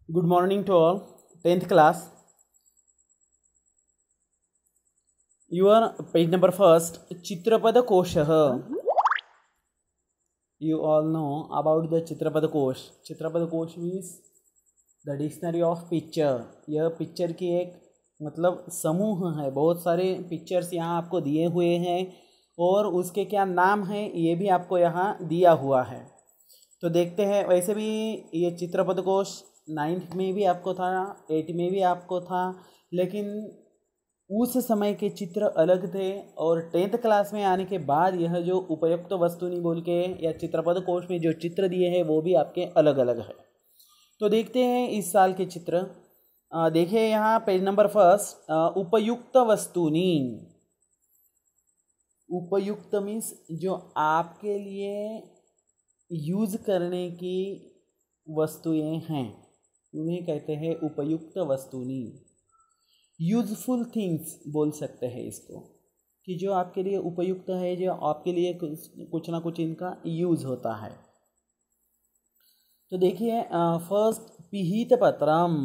Good morning to all. 10th class. Your page number first. Chitrapada Kosha. You all know about the Chitrapada Kosh. Chitrapada Kosh means the dictionary of picture. यह picture की एक मतलब समूह है. बहुत सारे pictures यहाँ आपको दिए हुए हैं और उसके क्या नाम है ये भी आपको यहाँ दिया हुआ है. तो देखते हैं. वैसे भी ये चित्रपद कोश 9th में भी आपको था, 8th में भी आपको था, लेकिन उस समय के चित्र अलग थे और 10th क्लास में आने के बाद यह जो उपयुक्त वस्तुनि बोल के या चित्रपद कोश में जो चित्र दिए हैं वो भी आपके अलग अलग है. तो देखते हैं इस साल के चित्र. देखिए यहाँ पेज नंबर फर्स्ट. उपयुक्त वस्तुनि. उपयुक्त मीन्स जो आपके लिए यूज करने की वस्तुएं हैं उन्हें कहते हैं उपयुक्त वस्तुनि. यूजफुल थिंग्स बोल सकते हैं इसको, कि जो आपके लिए उपयुक्त है, जो आपके लिए कुछ ना कुछ इनका यूज होता है. तो देखिए फर्स्ट पिहित पत्रम.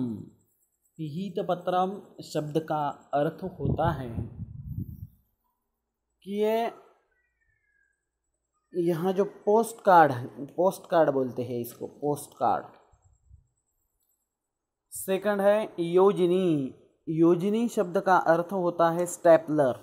पिहित पत्रम शब्द का अर्थ होता है कि ये यहाँ जो पोस्ट कार्ड है, पोस्ट कार्ड बोलते हैं इसको, पोस्ट कार्ड. सेकंड है योजनी. योजनी शब्द का अर्थ होता है स्टेपलर.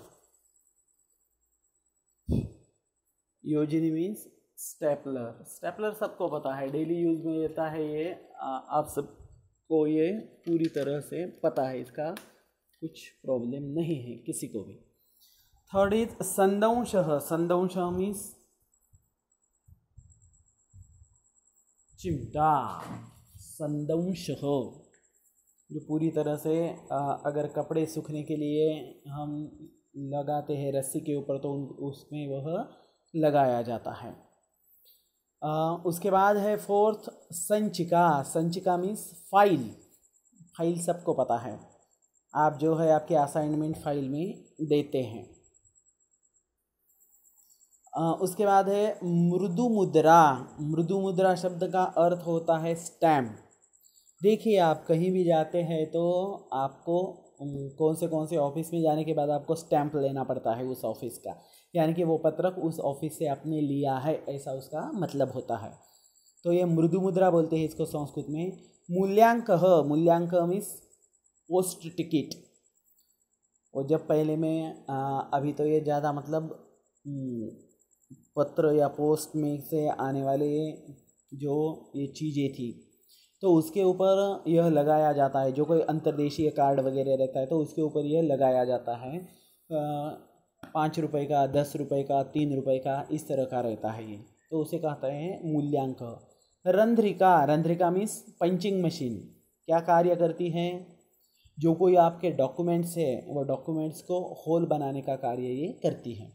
योजनी मीन्स स्टेपलर. स्टेपलर सबको पता है, डेली यूज में रहता है ये. आप सबको ये पूरी तरह से पता है, इसका कुछ प्रॉब्लम नहीं है किसी को भी. थर्ड इज संदंश. संदंश मीन्स चिमटा. संदंश हो जो पूरी तरह से अगर कपड़े सूखने के लिए हम लगाते हैं रस्सी के ऊपर तो उसमें वह लगाया जाता है. उसके बाद है फोर्थ संचिका. संचिका मीन्स फाइल. फाइल सबको पता है, आप जो है आपके असाइनमेंट फाइल में देते हैं. उसके बाद है मृदु मुद्रा. मृदु मुद्रा शब्द का अर्थ होता है स्टैम्प. देखिए आप कहीं भी जाते हैं तो आपको कौन से ऑफिस में जाने के बाद आपको स्टैम्प लेना पड़ता है उस ऑफिस का, यानी कि वो पत्रक उस ऑफिस से आपने लिया है, ऐसा उसका मतलब होता है. तो ये मृदु मुद्रा बोलते हैं इसको संस्कृत में. मूल्यांक. मूल्यांक मीन्स पोस्ट टिकट. और जब पहले में अभी तो ये ज़्यादा मतलब पत्र या पोस्ट में से आने वाले जो ये चीज़ें थी तो उसके ऊपर यह लगाया जाता है. जो कोई अंतर्देशीय कार्ड वगैरह रहता है तो उसके ऊपर यह लगाया जाता है. 5 रुपये का, 10 रुपये का, 3 रुपये का, इस तरह का रहता है ये. तो उसे कहते हैं मूल्यांक. रंध्रिका. रंध्रिका मीन्स पंचिंग मशीन. क्या कार्य करती है? जो कोई आपके डॉक्यूमेंट्स है वो डॉक्यूमेंट्स को होल बनाने का कार्य ये करती है.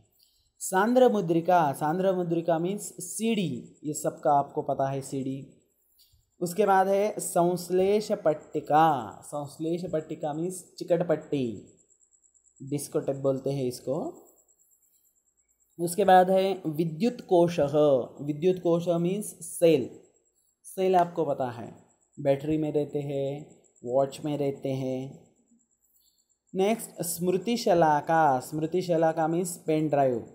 सांद्र मुद्रिका. सांद्र मुद्रिका मीन्स सीडी. ये सबका आपको पता है सीडी. उसके बाद है संश्लेष पट्टिका. संश्लेष पट्टिका मीन्स चिकट पट्टी, डिस्को टेप बोलते हैं इसको. उसके बाद है विद्युत कोश. विद्युत कोश मीन्स सेल. सेल आपको पता है बैटरी में रहते हैं, वॉच में रहते हैं. नेक्स्ट स्मृति शलाका. स्मृति शलाका मीन्स पेन ड्राइव,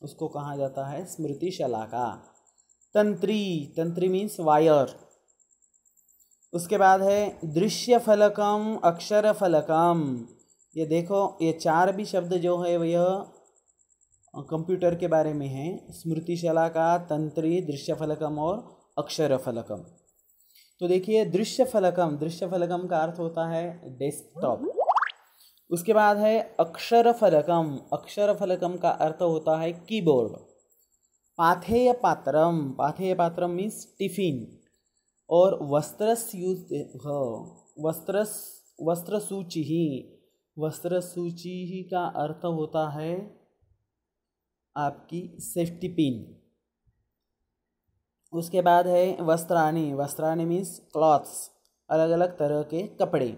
उसको कहा जाता है स्मृति शलाका. तंत्री. तंत्री मीन्स वायर. उसके बाद है दृश्य फलकम, अक्षर फलकम. ये देखो ये 4 भी शब्द जो है वह कंप्यूटर के बारे में है. स्मृति शलाका, तंत्री, दृश्य फलकम और अक्षर फलकम. तो देखिए दृश्य फलकम. दृश्य फलकम का अर्थ होता है डेस्कटॉप. उसके बाद है अक्षर फलकम. अक्षर फलकम का अर्थ होता है कीबोर्ड. पाथेय पात्रम. पाथेय पात्रम मीन्स टिफिन. और वस्त्र सूची. वस्त्र सूची का अर्थ होता है आपकी सेफ्टी पिन. उसके बाद है वस्त्राणि. वस्त्राणि मीन्स क्लॉथ्स, अलग अलग तरह के कपड़े.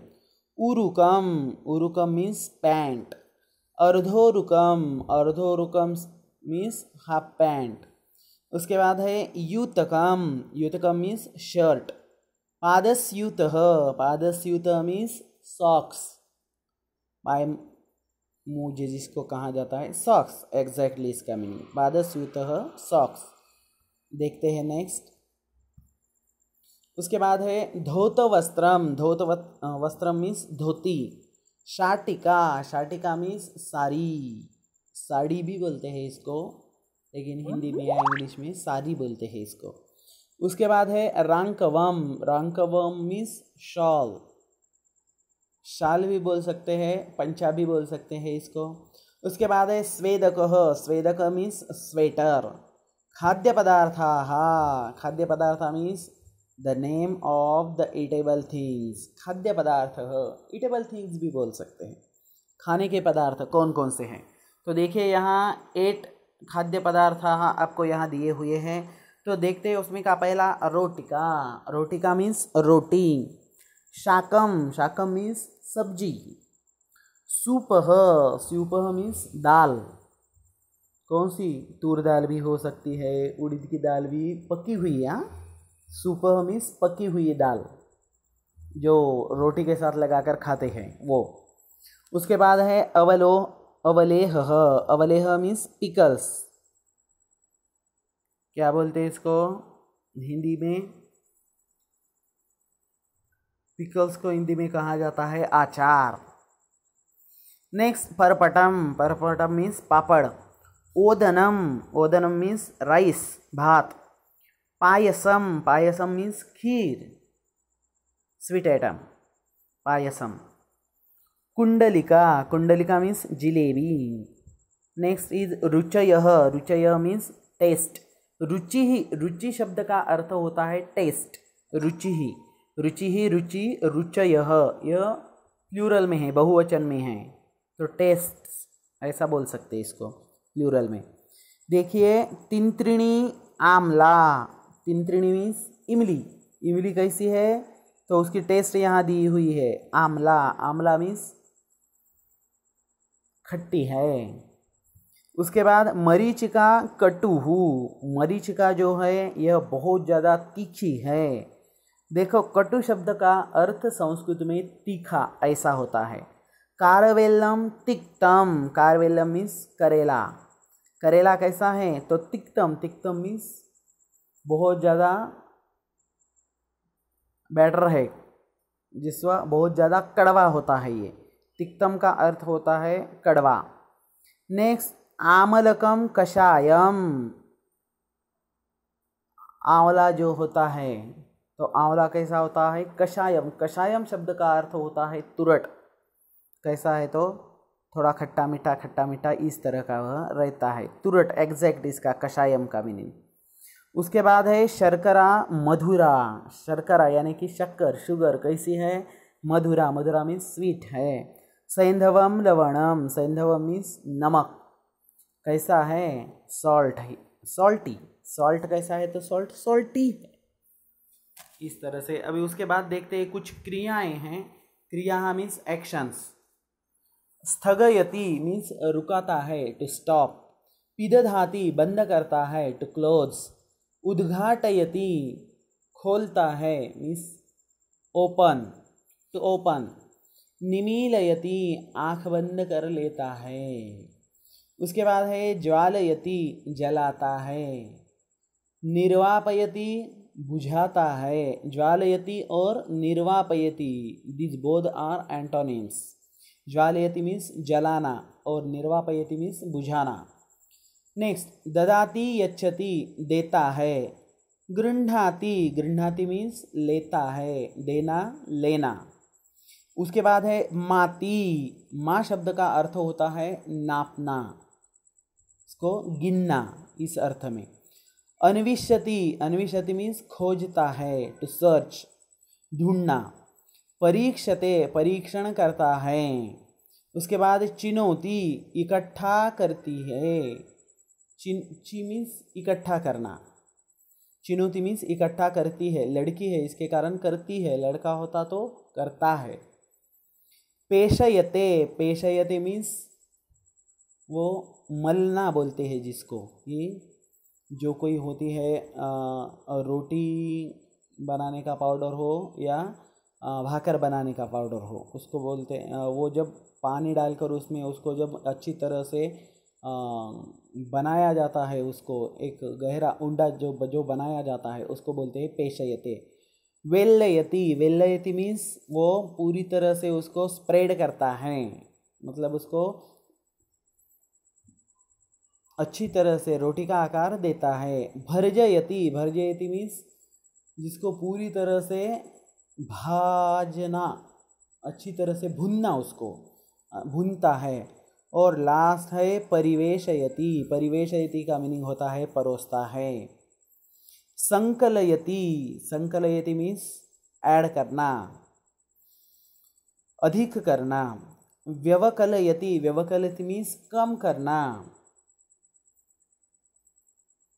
उरुकम. उरुकम मीन्स पैंट. अर्धोरुकम. अर्धोरुकम मीन्स हाफ पैंट. उसके बाद है यूतकम. यूतकम मीन्स शर्ट. पादस्यूतः, पादस्यूतः मीन्स सॉक्स, पाय मुझे जिसको कहा जाता है सॉक्स, एग्जैक्टली इसका मीनिंग पादस्यूतः सॉक्स। देखते हैं नेक्स्ट। उसके बाद है धौत वस्त्रम, धौत वस्त्रम मीन्स धोती। शाटिका, शाटिका मीन्स साड़ी, साड़ी भी बोलते हैं इसको, लेकिन हिंदी में या इंग्लिश में साड़ी बोलते हैं इसको। उसके बाद है रांकवम, रांकवम मीन्स शॉल, शाल भी बोल सकते हैं, पंचा भी बोल सकते हैं इसको। उसके बाद है स्वेदकः, स्वेदक मीन्स स्वेटर। खाद्य पदार्थ, हाँ खाद्य पदार्थ means the name of the eatable things, खाद्य पदार्थ, ईटेबल थिंग्स भी बोल सकते हैं, खाने के पदार्थ कौन कौन से हैं। तो देखिए यहाँ 8 खाद्य पदार्थ आपको यहाँ दिए हुए हैं। तो देखते हैं उसमें का पहला रोटिका, रोटिका मीन्स रोटी। शाकम, शाकम मीन्स सब्जी। सूपः, सूपः मीन्स दाल, कौन सी, तूर दाल भी हो सकती है, उड़द की दाल भी पकी हुई है। सूपः मीन्स पकी हुई दाल जो रोटी के साथ लगाकर खाते हैं वो। उसके बाद है अवलेह, अवलेह मीन्स पिकल्स, क्या बोलते हैं इसको हिंदी में, पिकल्स को हिंदी में कहा जाता है अचार। नेक्स्ट परपटम, परपटम मीन्स पापड़। ओदनम, ओदनम मीन्स राइस, भात। पायसम, पायसम मीन्स खीर, स्वीट आइटम, पायसम। कुंडलिका, कुंडलिका मीन्स जिलेबी। नेक्स्ट इज रुचयः, रुचयः मीन्स टेस्ट। रुचि ही, रुचि शब्द का अर्थ होता है टेस्ट, रुचि ही, रुचि ही, रुचि, रुचयः, यह प्लूरल में है, बहुवचन में है, तो टेस्ट ऐसा बोल सकते हैं इसको प्लूरल में। देखिए तिंत्रिणी आमला, तिंत्रिणी मीन्स इमली, इमली कैसी है तो उसकी टेस्ट यहाँ दी हुई है आमला, आमला मीन्स खट्टी है। उसके बाद मरीचिका कटुहु, मरीचिका जो है यह बहुत ज़्यादा तीखी है। देखो कटु शब्द का अर्थ संस्कृत में तीखा ऐसा होता है। कारवेल्लम तिक्तम, कारवेल्लम मीन्स करेला, करेला कैसा है तो तिक्तम, तिक्तम मीन्स बहुत ज़्यादा बेटर है, जिसका बहुत ज़्यादा कड़वा होता है, ये तिक्तम का अर्थ होता है कड़वा। नेक्स्ट आमलकम कषायम, आंवला जो होता है तो आंवला कैसा होता है कषायम, कषायम शब्द का अर्थ होता है तुरट, कैसा है तो थोड़ा खट्टा मीठा इस तरह का वह रहता है, तुरट एग्जैक्ट इसका कषायम का मीनिंग। उसके बाद है शर्करा मधुरा, शर्करा यानी कि शक्कर, शुगर कैसी है मधुरा, मधुरा मीन्स स्वीट है। सैंधवम लवणम, सैंधवम मीन्स नमक, कैसा है सॉल्ट है, सॉल्टी, सॉल्ट कैसा है तो सॉल्ट सॉल्टी है, इस तरह से। अभी उसके बाद देखते हैं कुछ क्रियाएं हैं, क्रिया मीन्स एक्शंस। स्थगयति मीन्स रुकाता है टू स्टॉप। पिदधाति बंद करता है टू क्लोज। उद्घाटयति खोलता है मीन्स ओपन, टू ओपन। निमीलयति आँख बंद कर लेता है। उसके बाद है ज्वालयति जलाता है। निर्वापयति बुझाता है, ज्वालयति और निर्वापयति दिस बोथ आर एंटोनिम्स। ज्वालयति मीन्स जलाना और निर्वापयति मीन्स बुझाना। नेक्स्ट ददाति यच्छति देता है। गृह्णाति, गृह्णाति मीन्स लेता है, देना लेना। उसके बाद है माति, माँ शब्द का अर्थ होता है नापना, इसको गिनना इस अर्थ में। अन्विष्यति, अन्विष्यति मीन्स खोजता है टू सर्च, ढूंढना। परीक्षते परीक्षण करता है। उसके बाद चिनोति इकट्ठा करती है, ची मीन्स इकट्ठा करना, चिनोती मीन्स इकट्ठा करती है, लड़की है इसके कारण करती है, लड़का होता तो करता है। पेशयते, पेशयते मीन्स वो मलना बोलते हैं जिसको, ये जो कोई होती है रोटी बनाने का पाउडर हो या भाकर बनाने का पाउडर हो, उसको बोलते हैं। वो जब पानी डालकर उसमें उसको जब अच्छी तरह से बनाया जाता है, उसको एक गहरा उंडा जो बनाया जाता है, उसको बोलते हैं पेषयते। वेल्लयति, वेल्लयति मीन्स वो पूरी तरह से उसको स्प्रेड करता है, मतलब उसको अच्छी तरह से रोटी का आकार देता है। भर्जयति, भर्जयति मीन्स जिसको पूरी तरह से भाजना, अच्छी तरह से भुनना, उसको भुनता है। और लास्ट है परिवेशयति, परिवेशयति का मीनिंग होता है परोसता है। संकलयति, संकलयति मीन्स ऐड करना, अधिक करना। व्यवकलयति, व्यवकलयति मीन्स कम करना।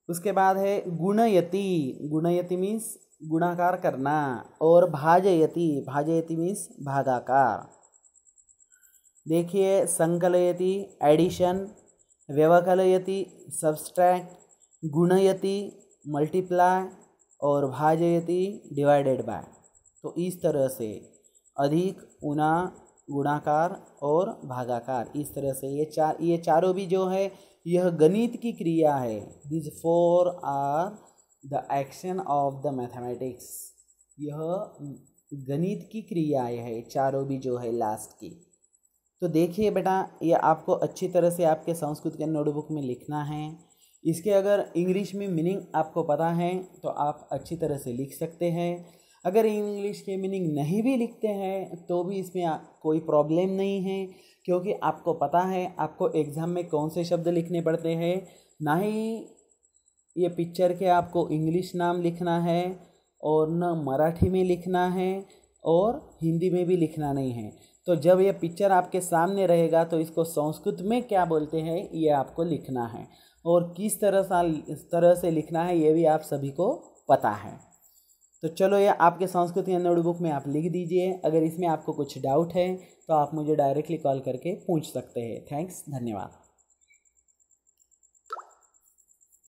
उसके बाद है गुणयति, गुणयति मीन्स गुणाकार करना। और भाजयति, भाजयति मीन्स भागाकार। देखिए, संकलयति एडिशन, व्यवकलयति सब्सट्रैक्ट, गुणयति मल्टीप्लाई और भाजयति डिवाइडेड बाय। तो इस तरह से अधिक, गुणा, गुणाकार और भागाकार, इस तरह से ये चारों भी जो है यह गणित की क्रिया है। This for are the action of the mathematics. यह गणित की क्रियाएं है चारों भी जो है लास्ट की। तो देखिए बेटा, ये आपको अच्छी तरह से आपके संस्कृत के नोटबुक में लिखना है। इसके अगर इंग्लिश में मीनिंग आपको पता है तो आप अच्छी तरह से लिख सकते हैं। अगर इंग्लिश के मीनिंग नहीं भी लिखते हैं तो भी इसमें कोई प्रॉब्लम नहीं है, क्योंकि आपको पता है आपको एग्ज़ाम में कौन से शब्द लिखने पड़ते हैं। ना ही ये पिक्चर के आपको इंग्लिश नाम लिखना है और न मराठी में लिखना है और हिंदी में भी लिखना नहीं है। तो जब ये पिक्चर आपके सामने रहेगा तो इसको संस्कृत में क्या बोलते हैं ये आपको लिखना है, और किस तरह से लिखना है ये भी आप सभी को पता है। तो चलो, ये आपके संस्कृत के नोटबुक में आप लिख दीजिए। अगर इसमें आपको कुछ डाउट है तो आप मुझे डायरेक्टली कॉल करके पूछ सकते हैं। थैंक्स, धन्यवाद।